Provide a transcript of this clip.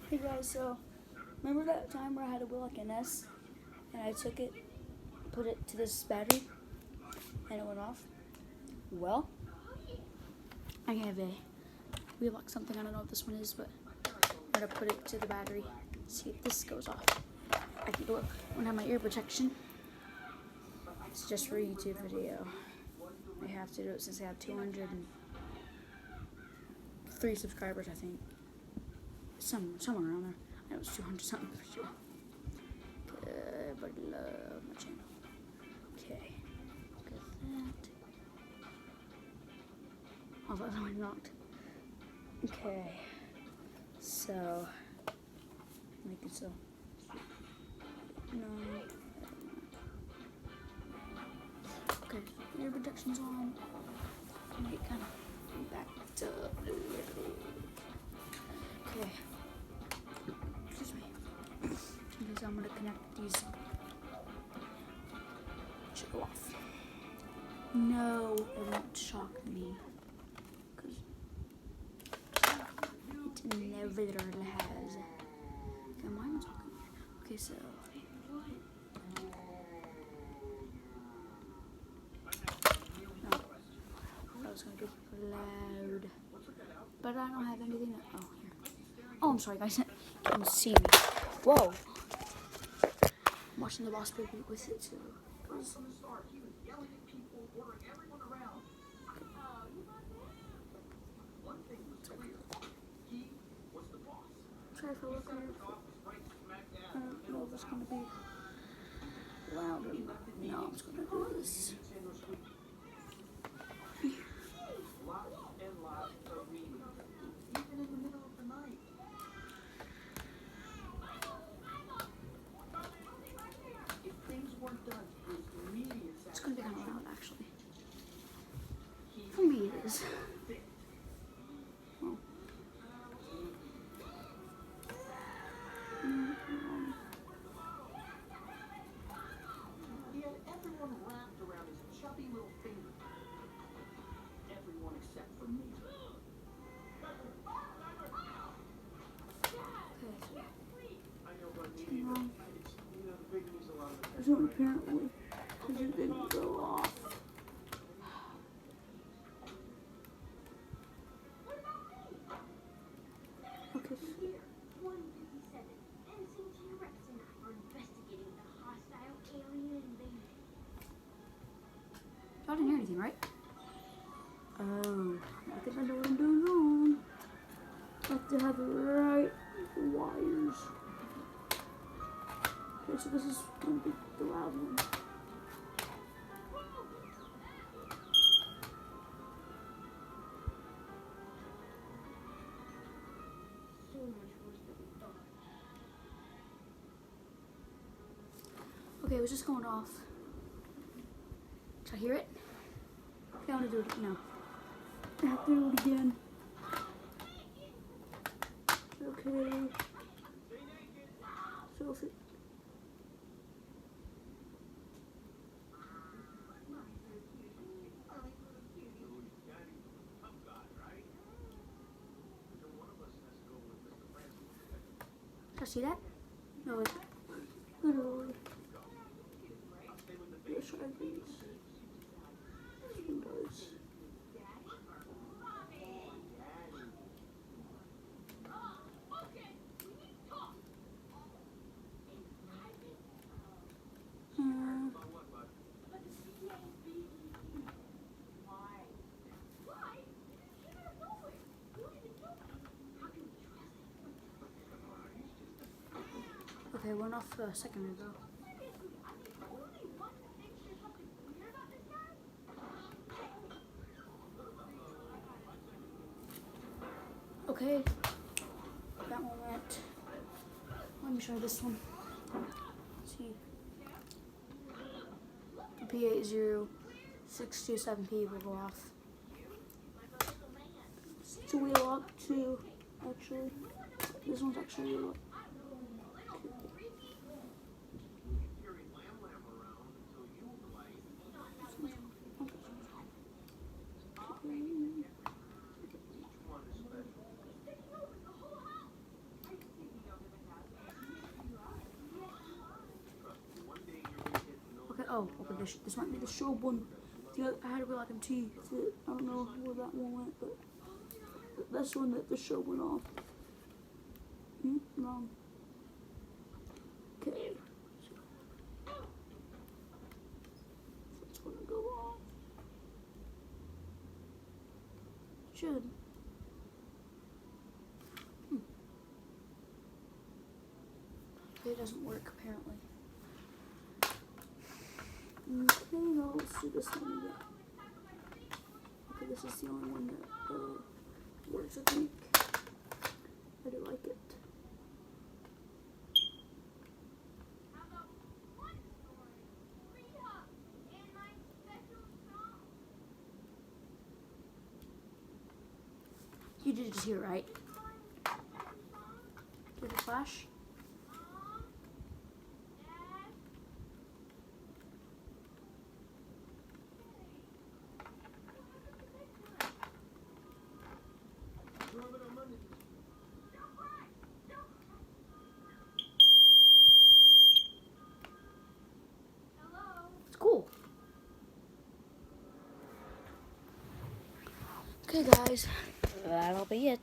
Hey guys, so remember that time where I had a Willock NS and I took it, put it to this battery, and it went off? Well, I have a Wheelock something, I don't know what this one is, but I'm gonna put it to the battery, see if this goes off. I can look, I don't have my ear protection. It's just for a YouTube video. I have to do it since I have 203 subscribers, I think. Somewhere around there. I know it's 200 something for sure. Everybody love my channel. Okay. Look at that. Oh, that's how I knocked. Okay. So, make it so. No. Okay, ear protection's on. Make it kind of backed up a little. Okay. Excuse me. Okay, so I'm gonna connect these. Should go off. No, it won't shock me. Because it never has. Okay, why am I talking? Okay, so. No. That was gonna get loud. But I don't have anything. Oh, here. Oh, I'm sorry, guys. You can see me. Whoa. I'm watching the boss baby with it too. Sorry for looking. I don't know if it's gonna be loud or not. No, I'm just gonna do this. It's gonna be kind of loud, actually. For me, it is. Oh. He had everyone wrapped around his chubby little finger. Everyone except for me. So apparently, because it didn't go off. Okay. I didn't hear anything, right? Oh, I think I know what I'm doing wrong. I have to have the right wires. Okay, so this is going to be the loud one. Okay, it was just going off. Did I hear it? Okay, I want to do it. No. I have to do it again. Okay. So if it... Did I see that? No, like, literally. Let's try these. This one does. Okay, went off a second ago. Okay, that one went. Let me try this one. Let's see. The P8067P will go off. It's a Wheelock too, actually. This one's actually a Wheelock. Oh, okay, this might be the Shogun. I had to be like MT. I don't know where that one went, but that's the one that the show went off. Wrong. Okay. So it's gonna go off. Should. It doesn't work apparently. Okay, now let's do this one again. Okay, this is the only one that works, I think. I do like it. You did just hear it, right? Did it flash? It's cool. Okay, guys, that'll be it.